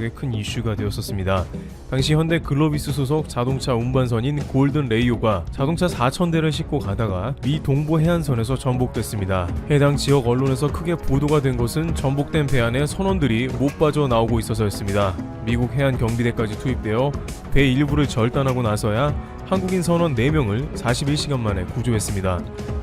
지역에 큰 이슈가 되었었습니다. 당시 현대 글로비스 소속 자동차 운반선인 골든 레이오가 자동차 4,000대를 싣고 가다가 미 동부 해안선에서 전복됐습니다. 해당 지역 언론에서 크게 보도가 된 것은 전복된 배 안에 선원들이 못 빠져나오고 있어서였습니다. 미국 해안 경비대까지 투입되어 배 일부를 절단하고 나서야 한국인 선원 4명을 41시간 만에 구조했습니다.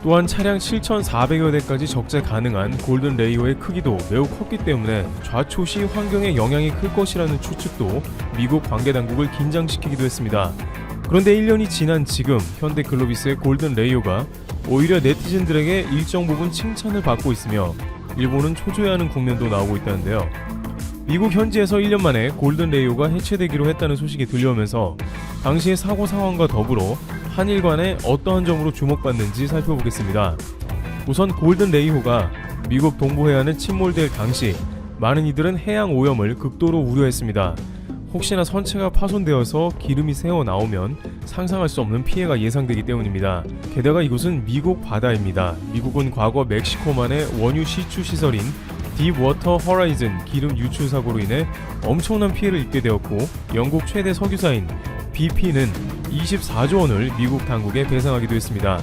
또한 차량 7,400여 대까지 적재 가능한 골든 레이오의 크기도 매우 컸기 때문에 좌초시 환경에 영향이 클 것이라는 추측도 미국 관계당국을 긴장시키기도 했습니다. 그런데 1년이 지난 지금 현대 글로비스의 골든 레이오가 오히려 네티즌들에게 일정 부분 칭찬을 받고 있으며 일본은 초조해하는 국면도 나오고 있다는데요. 미국 현지에서 1년 만에 골든 레이오가 해체되기로 했다는 소식이 들려오면서 당시의 사고 상황과 더불어 한일 간에 어떠한 점으로 주목받는지 살펴보겠습니다. 우선 골든 레이오가 미국 동부해안에 침몰될 당시 많은 이들은 해양 오염을 극도로 우려했습니다. 혹시나 선체가 파손되어서 기름이 새어나오면 상상할 수 없는 피해가 예상되기 때문입니다. 게다가 이곳은 미국 바다입니다. 미국은 과거 멕시코만의 원유 시추 시설인 딥워터 허라이즌 기름 유출 사고로 인해 엄청난 피해를 입게 되었고, 영국 최대 석유사인 BP는 24조 원을 미국 당국에 배상하기도 했습니다.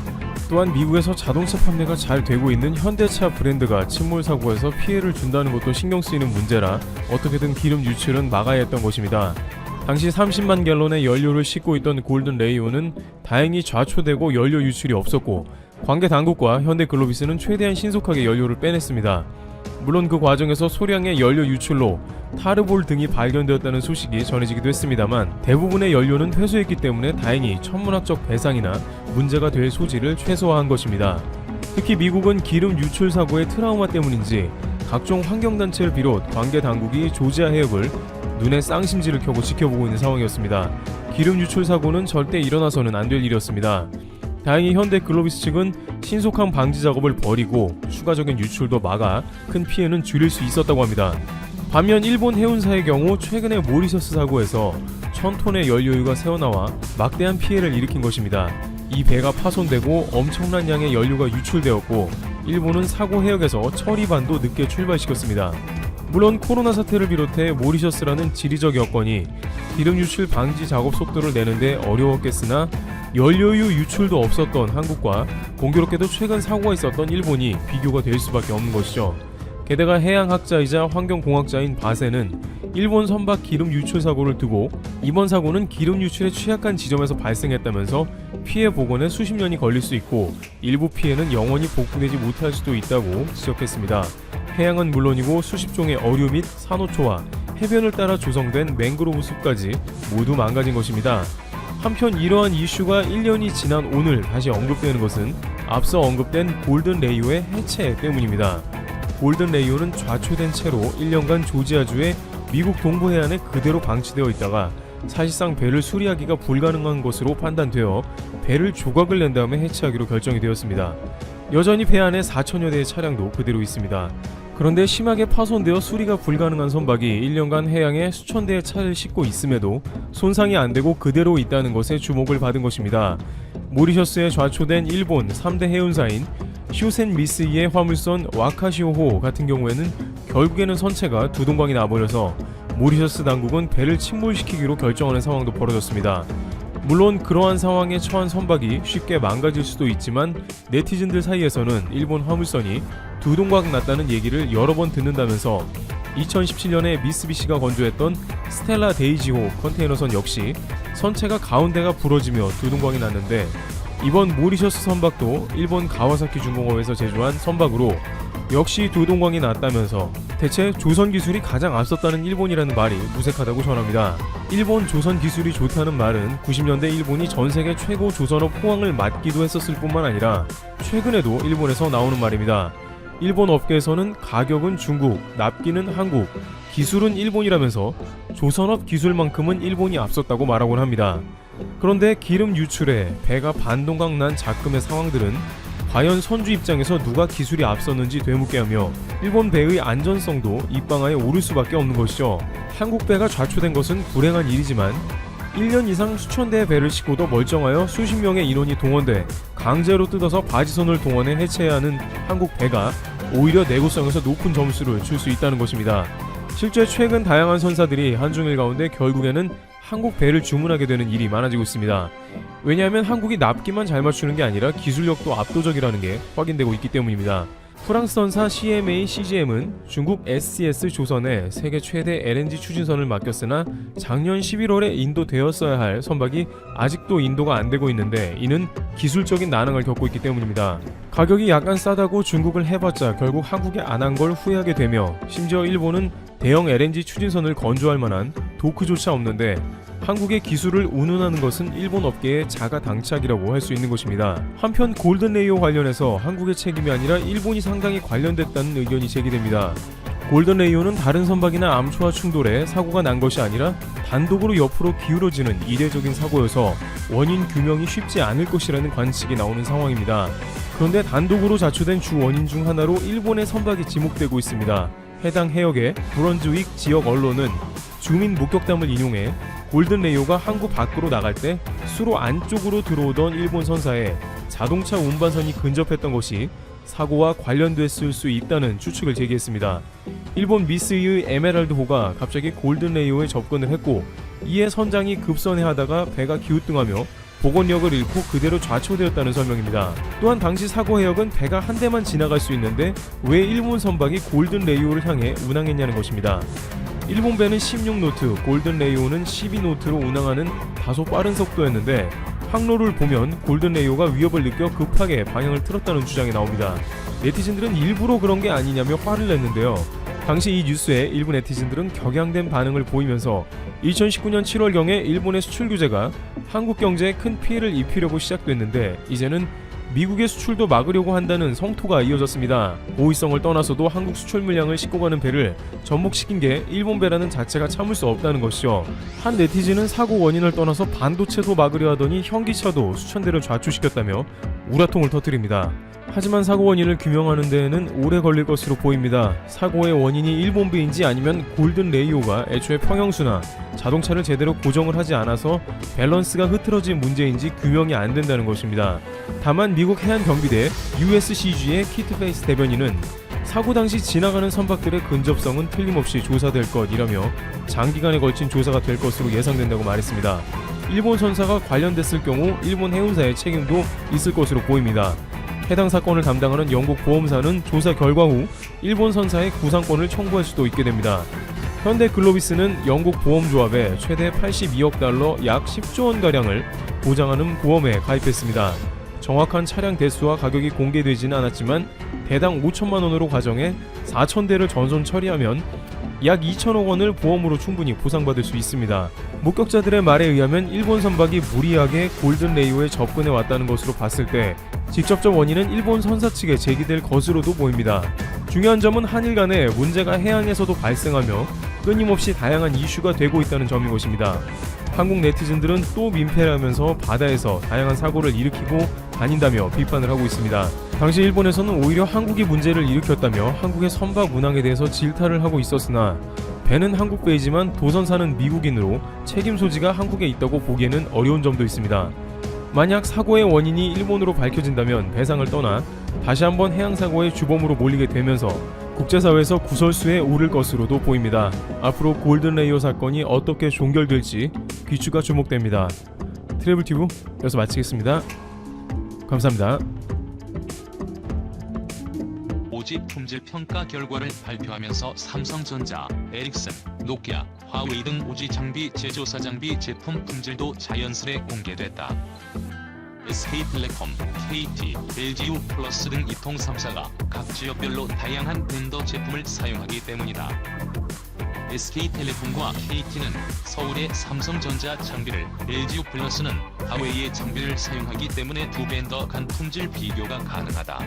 또한 미국에서 자동차 판매가 잘 되고 있는 현대차 브랜드가 침몰 사고에서 피해를 준다는 것도 신경 쓰이는 문제라 어떻게든 기름 유출은 막아야 했던 것입니다. 당시 30만 갤런의 연료를 싣고 있던 골든 레이오는 다행히 좌초되고 연료 유출이 없었고, 관계 당국과 현대 글로비스는 최대한 신속하게 연료를 빼냈습니다. 물론 그 과정에서 소량의 연료 유출로 타르볼 등이 발견되었다는 소식이 전해지기도 했습니다만, 대부분의 연료는 회수했기 때문에 다행히 천문학적 배상이나 문제가 될 소지를 최소화한 것입니다. 특히 미국은 기름 유출 사고의 트라우마 때문인지 각종 환경단체를 비롯 관계 당국이 조지아 해역을 눈에 쌍심지를 켜고 지켜보고 있는 상황이었습니다. 기름 유출 사고는 절대 일어나서는 안 될 일이었습니다. 다행히 현대 글로비스 측은 신속한 방지 작업을 벌이고 추가적인 유출도 막아 큰 피해는 줄일 수 있었다고 합니다. 반면 일본 해운사의 경우 최근에 모리셔스 사고에서 1,000톤의 연료유가 새어나와 막대한 피해를 일으킨 것입니다. 이 배가 파손되고 엄청난 양의 연료가 유출되었고, 일본은 사고 해역에서 처리반도 늦게 출발시켰습니다. 물론 코로나 사태를 비롯해 모리셔스라는 지리적 여건이 기름 유출 방지 작업 속도를 내는데 어려웠겠으나, 연료유 유출도 없었던 한국과 공교롭게도 최근 사고가 있었던 일본이 비교가 될 수밖에 없는 것이죠. 게다가 해양학자이자 환경공학자인 바세는 일본 선박 기름 유출 사고를 두고 이번 사고는 기름 유출에 취약한 지점에서 발생했다면서 피해 복원에 수십 년이 걸릴 수 있고 일부 피해는 영원히 복구되지 못할 수도 있다고 지적했습니다. 해양은 물론이고 수십 종의 어류 및 산호초와 해변을 따라 조성된 맹그로브 숲까지 모두 망가진 것입니다. 한편 이러한 이슈가 1년이 지난 오늘 다시 언급되는 것은 앞서 언급된 골든 레이오의 해체 때문입니다. 골든 레이오는 좌초된 채로 1년간 조지아주의 미국 동부해안에 그대로 방치되어 있다가 사실상 배를 수리하기가 불가능한 것으로 판단되어 배를 조각을 낸 다음에 해체하기로 결정이 되었습니다. 여전히 배 안에 4천여 대의 차량도 그대로 있습니다. 그런데 심하게 파손되어 수리가 불가능한 선박이 1년간 해양에 수천 대의 차를 싣고 있음에도 손상이 안되고 그대로 있다는 것에 주목을 받은 것입니다. 모리셔스에 좌초된 일본 3대 해운사인 쇼센 미스이의 화물선 와카시오호 같은 경우에는 결국에는 선체가 두 동강이 나버려서 모리셔스 당국은 배를 침몰시키기로 결정하는 상황도 벌어졌습니다. 물론 그러한 상황에 처한 선박이 쉽게 망가질 수도 있지만, 네티즌들 사이에서는 일본 화물선이 두 동강 났다는 얘기를 여러 번 듣는다면서 2017년에 미쓰비시가 건조했던 스텔라 데이지호 컨테이너선 역시 선체가 가운데가 부러지며 두 동강이 났는데, 이번 모리셔스 선박도 일본 가와사키 중공업에서 제조한 선박으로 역시 두 동강이 났다면서 대체 조선 기술이 가장 앞섰다는 일본이라는 말이 무색하다고 전합니다. 일본 조선 기술이 좋다는 말은 90년대 일본이 전세계 최고 조선업 호황을 맞기도 했었을 뿐만 아니라 최근에도 일본에서 나오는 말입니다. 일본 업계에서는 가격은 중국, 납기는 한국, 기술은 일본이라면서 조선업 기술만큼은 일본이 앞섰다고 말하곤 합니다. 그런데 기름 유출에 배가 반동강 난 작금의 상황들은 과연 선주 입장에서 누가 기술이 앞섰는지 되묻게 하며 일본 배의 안전성도 입방아에 오를 수밖에 없는 것이죠. 한국 배가 좌초된 것은 불행한 일이지만 1년 이상 수천 대의 배를 싣고도 멀쩡하여 수십 명의 인원이 동원돼 강제로 뜯어서 바지선을 동원해 해체해야 하는 한국 배가 오히려 내구성에서 높은 점수를 줄 수 있다는 것입니다. 실제 최근 다양한 선사들이 한중일 가운데 결국에는 한국 배를 주문하게 되는 일이 많아지고 있습니다. 왜냐하면 한국이 납기만 잘 맞추는 게 아니라 기술력도 압도적이라는 게 확인되고 있기 때문입니다. 프랑스 선사 CMA CGM은 중국 SCS 조선에 세계 최대 LNG 추진선을 맡겼으나 작년 11월에 인도되었어야 할 선박이 아직도 인도가 안 되고 있는데 이는 기술적인 난항을 겪고 있기 때문입니다. 가격이 약간 싸다고 중국을 해봤자 결국 한국에 안 한 걸 후회하게 되며 심지어 일본은 대형 LNG 추진선을 건조할 만한 도크조차 없는데 한국의 기술을 운운하는 것은 일본 업계의 자가당착이라고 할 수 있는 것입니다. 한편 골든레이오 관련해서 한국의 책임이 아니라 일본이 상당히 관련됐다는 의견이 제기됩니다. 골든레이오는 다른 선박이나 암초와 충돌해 사고가 난 것이 아니라 단독으로 옆으로 기울어지는 이례적인 사고여서 원인 규명이 쉽지 않을 것이라는 관측이 나오는 상황입니다. 그런데 단독으로 자초된 주 원인 중 하나로 일본의 선박이 지목되고 있습니다. 해당 해역의 브런즈윅 지역 언론은 주민 목격담을 인용해 골든레이오가 항구 밖으로 나갈 때 수로 안쪽으로 들어오던 일본 선사에 자동차 운반선이 근접했던 것이 사고와 관련됐을 수 있다는 추측을 제기했습니다. 일본 미쓰이의 에메랄드호가 갑자기 골든레이오에 접근을 했고 이에 선장이 급선회하다가 배가 기우뚱하며 복원력을 잃고 그대로 좌초되었다는 설명입니다. 또한 당시 사고 해역은 배가 한 대만 지나갈 수 있는데 왜 일본 선박이 골든레이오를 향해 운항했냐는 것입니다. 일본 배는 16노트, 골든레이오는 12노트로 운항하는 다소 빠른 속도였는데 항로를 보면 골든레이오가 위협을 느껴 급하게 방향을 틀었다는 주장이 나옵니다. 네티즌들은 일부러 그런 게 아니냐며 화를 냈는데요. 당시 이 뉴스에 일부 네티즌들은 격양된 반응을 보이면서 2019년 7월경에 일본의 수출 규제가 한국 경제에 큰 피해를 입히려고 시작됐는데 이제는 미국의 수출도 막으려고 한다는 성토가 이어졌습니다. 고의성을 떠나서도 한국 수출 물량을 싣고 가는 배를 접목시킨 게 일본 배라는 자체가 참을 수 없다는 것이죠. 한 네티즌은 사고 원인을 떠나서 반도체도 막으려 하더니 현기차도 수천 대를 좌초시켰다며 우라통을 터뜨립니다. 하지만 사고 원인을 규명하는 데에는 오래 걸릴 것으로 보입니다. 사고의 원인이 일본 배인지 아니면 골든레이오가 애초에 평형수나 자동차를 제대로 고정을 하지 않아서 밸런스가 흐트러진 문제인지 규명이 안 된다는 것입니다. 다만 미국 해안경비대 USCG의 키트 페이스 대변인은 사고 당시 지나가는 선박들의 근접성은 틀림없이 조사될 것이라며 장기간에 걸친 조사가 될 것으로 예상된다고 말했습니다. 일본 선사가 관련됐을 경우 일본 해운사의 책임도 있을 것으로 보입니다. 해당 사건을 담당하는 영국 보험사는 조사 결과 후 일본 선사의 구상권을 청구할 수도 있게 됩니다. 현대 글로비스는 영국 보험조합에 최대 82억 달러 약 10조 원가량을 보장하는 보험에 가입했습니다. 정확한 차량 대수와 가격이 공개되지는 않았지만 대당 5천만 원으로 가정해 4천 대를 전손 처리하면 약 2천억 원을 보험으로 충분히 보상받을 수 있습니다. 목격자들의 말에 의하면 일본 선박이 무리하게 골든레이오에 접근해 왔다는 것으로 봤을 때 직접적 원인은 일본 선사 측에 제기될 것으로도 보입니다. 중요한 점은 한일 간에 문제가 해양에서도 발생하며 끊임없이 다양한 이슈가 되고 있다는 점인 것입니다. 한국 네티즌들은 또 민폐를 하면서 바다에서 다양한 사고를 일으키고 다닌다며 비판을 하고 있습니다. 당시 일본에서는 오히려 한국이 문제를 일으켰다며 한국의 선박 운항에 대해서 질타를 하고 있었으나 배는 한국 배이지만 도선사는 미국인으로 책임 소지가 한국에 있다고 보기에는 어려운 점도 있습니다. 만약 사고의 원인이 일본으로 밝혀진다면 배상을 떠나 다시 한번 해양사고의 주범으로 몰리게 되면서 국제사회에서 구설수에 오를 것으로도 보입니다. 앞으로 골든레이오 사건이 어떻게 종결될지 귀추가 주목됩니다. 트래블튜브 여기서 마치겠습니다. 감사합니다. 오지 품질 평가 결과를 발표하면서 삼성전자, 에릭슨, 노키아, 화웨이 등 오지 장비 제조사 장비 제품 품질도 자연스레 공개됐다. SK텔레콤, KT, LGU 플러스 등 이통 3사가 각 지역별로 다양한 벤더 제품을 사용하기 때문이다. SK텔레콤과 KT는 서울의 삼성전자 장비를, LGU 플러스는 화웨이의 장비를 사용하기 때문에 두 벤더 간 품질 비교가 가능하다.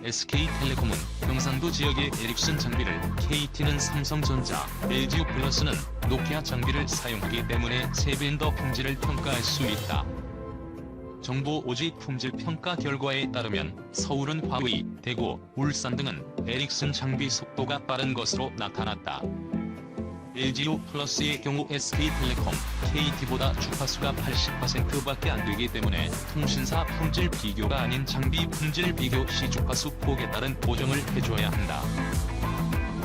SK텔레콤은 경상도 지역의 에릭슨 장비를, KT는 삼성전자, LGU 플러스는 노키아 장비를 사용하기 때문에 세 벤더 품질을 평가할 수 있다. 정부 오지 품질 평가 결과에 따르면 서울은 화웨이, 대구, 울산 등은 에릭슨 장비 속도가 빠른 것으로 나타났다. LGU 플러스의 경우 SK텔레콤, KT보다 주파수가 80%밖에 안 되기 때문에 통신사 품질 비교가 아닌 장비 품질 비교 시 주파수 폭에 따른 보정을 해줘야 한다.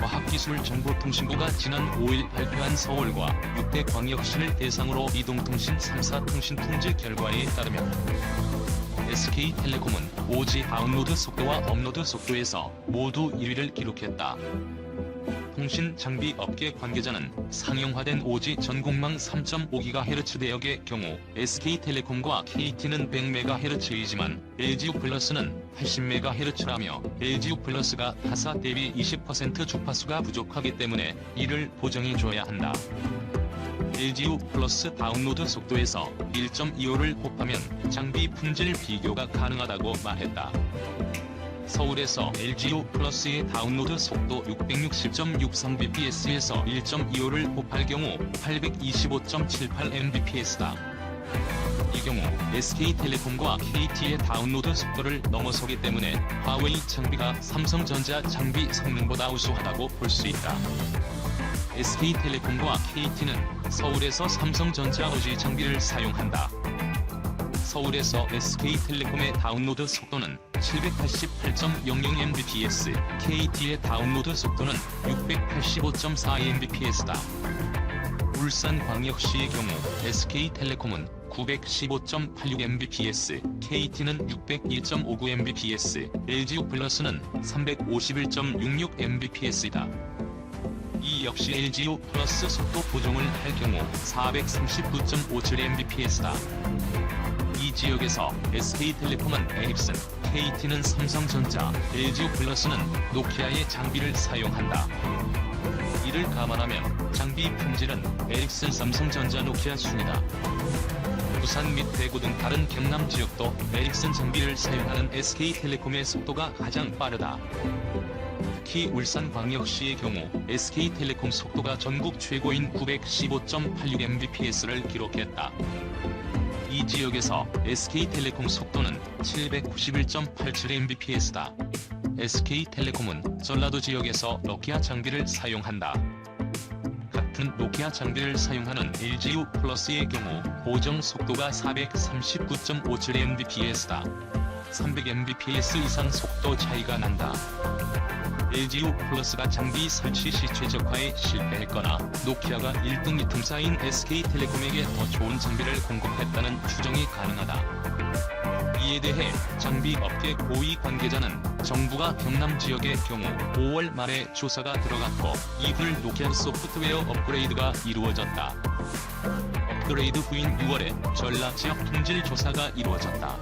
과학기술정보통신부가 지난 5일 발표한 서울과 6대 광역시를 대상으로 이동통신 3사 통신 품질 결과에 따르면 SK텔레콤은 5G 다운로드 속도와 업로드 속도에서 모두 1위를 기록했다. 통신 장비 업계 관계자는 상용화된 5G 전국망 3.5GHz 대역의 경우 SK텔레콤과 KT는 100MHz이지만 LGU+는 80MHz라며 LGU+가 타사 대비 20% 주파수가 부족하기 때문에 이를 보정해줘야 한다. LGU+ 다운로드 속도에서 1.25를 곱하면 장비 품질 비교가 가능하다고 말했다. 서울에서 LGU+의 다운로드 속도 660.63bps에서 1.25를 곱할 경우 825.78mbps다. 이 경우 SK텔레콤과 KT의 다운로드 속도를 넘어서기 때문에 화웨이 장비가 삼성전자 장비 성능보다 우수하다고 볼 수 있다. SK텔레콤과 KT는 서울에서 삼성전자 5G 장비를 사용한다. 서울에서 SK텔레콤의 다운로드 속도는 788.00mbps, KT의 다운로드 속도는 685.42mbps다. 울산광역시의 경우 SK텔레콤은 915.86mbps, KT는 602.59mbps, LGU+는 351.66mbps이다. 이 역시 LGU+ 속도 보정을 할 경우 439.57mbps다. 이 지역에서 SK텔레콤은 에립슨, KT는 삼성전자, LGU+는 노키아의 장비를 사용한다. 이를 감안하면 장비 품질은 에릭슨, 삼성전자, 노키아 순이다. 부산 및 대구 등 다른 경남 지역도 에릭슨 장비를 사용하는 SK텔레콤의 속도가 가장 빠르다. 특히 울산광역시의 경우 SK텔레콤 속도가 전국 최고인 915.86mbps를 기록했다. 이 지역에서 SK텔레콤 속도는 791.87mbps다. SK텔레콤은 전라도 지역에서 노키아 장비를 사용한다. 같은 노키아 장비를 사용하는 LGU+의 경우 보정 속도가 439.57mbps다. 300mbps 이상 속도 차이가 난다. LGU+가 장비 설치 시 최적화에 실패했거나 노키아가 1등 2등사인 SK텔레콤에게 더 좋은 장비를 공급했다는 추정이 가능하다. 이에 대해 장비 업계 고위 관계자는 정부가 경남 지역의 경우 5월 말에 조사가 들어갔고 이후를 노키아 소프트웨어 업그레이드가 이루어졌다. 업그레이드 후인 6월에 전라 지역 품질 조사가 이루어졌다.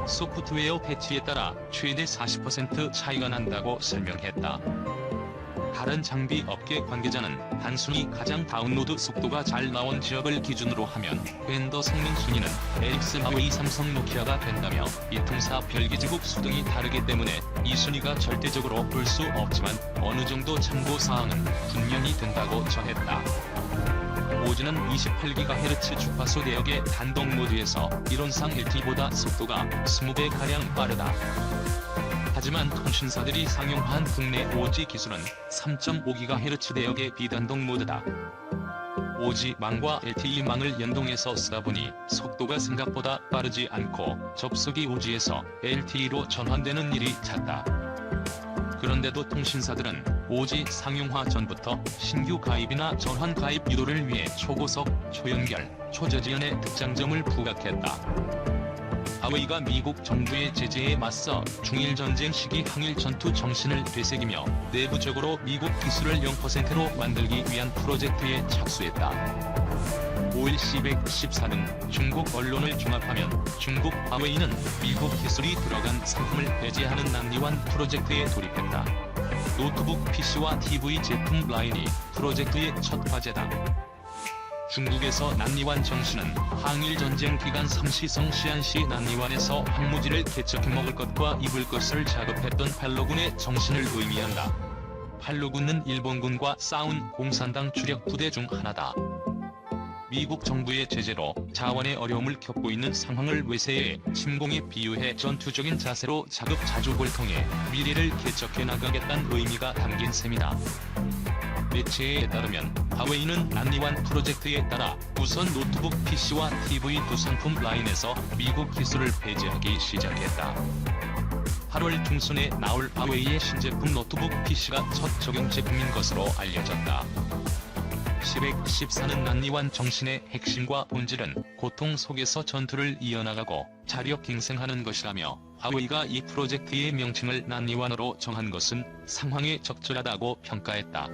소프트웨어 패치에 따라 최대 40% 차이가 난다고 설명했다. 다른 장비 업계 관계자는 단순히 가장 다운로드 속도가 잘 나온 지역을 기준으로 하면 밴더 성능 순위는 에릭슨, 화웨이, 삼성, 노키아가 된다며 이 통사 별기지국 수 등이 다르기 때문에 이 순위가 절대적으로 볼 수 없지만 어느 정도 참고사항은 분명히 된다고 전했다. 5G는 28GHz 주파수 대역의 단독 모드에서 이론상 LTE보다 속도가 20배가량 빠르다. 하지만 통신사들이 상용화한 국내 5G 기술은 3.5GHz 대역의 비단독 모드다. 5G망과 LTE망을 연동해서 쓰다 보니 속도가 생각보다 빠르지 않고 접속이 5G에서 LTE로 전환되는 일이 잦다. 그런데도 통신사들은 5G 상용화 전부터 신규 가입이나 전환 가입 유도를 위해 초고속, 초연결, 초저지연의 특장점을 부각했다. 화웨이가 미국 정부의 제재에 맞서 중일전쟁 시기 항일 전투 정신을 되새기며 내부적으로 미국 기술을 0%로 만들기 위한 프로젝트에 착수했다. 5일 C114 등 중국 언론을 종합하면 중국 화웨이는 미국 기술이 들어간 상품을 배제하는 난리완 프로젝트에 돌입했다. 노트북 PC와 TV 제품 라인이 프로젝트의 첫 과제다. 중국에서 난리완 정신은 항일전쟁 기간 삼시성 시안시 난리완에서 황무지를 개척해 먹을 것과 입을 것을 작업했던 팔로군의 정신을 의미한다. 팔로군은 일본군과 싸운 공산당 주력 부대 중 하나다. 미국 정부의 제재로 자원의 어려움을 겪고 있는 상황을 외세에 침공에 비유해 전투적인 자세로 자급자족을 통해 미래를 개척해 나가겠다는 의미가 담긴 셈이다. 매체에 따르면 화웨이는 난리완 프로젝트에 따라 우선 노트북 PC와 TV 두 상품 라인에서 미국 기술을 배제하기 시작했다. 8월 중순에 나올 화웨이의 신제품 노트북 PC가 첫 적용 제품인 것으로 알려졌다. 시백 14는 난이완 정신의 핵심과 본질은 고통 속에서 전투를 이어나가고 자력 갱생하는 것이라며, 화웨이가 이 프로젝트의 명칭을 난이완으로 정한 것은 상황에 적절하다고 평가했다.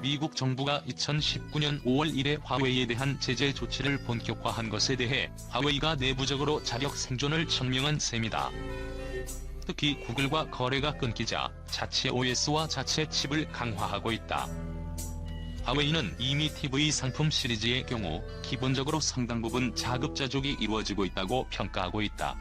미국 정부가 2019년 5월 1일 화웨이에 대한 제재 조치를 본격화한 것에 대해 화웨이가 내부적으로 자력 생존을 천명한 셈이다. 특히 구글과 거래가 끊기자 자체 OS와 자체 칩을 강화하고 있다. 화웨이는 이미 TV 상품 시리즈의 경우 기본적으로 상당 부분 자급자족이 이루어지고 있다고 평가하고 있다.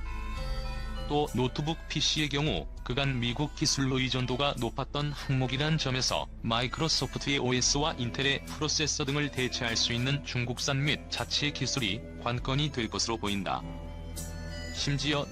또 노트북 PC의 경우 그간 미국 기술로 의존도가 높았던 항목이란 점에서 마이크로소프트의 OS와 인텔의 프로세서 등을 대체할 수 있는 중국산 및 자체 기술이 관건이 될 것으로 보인다. 심지어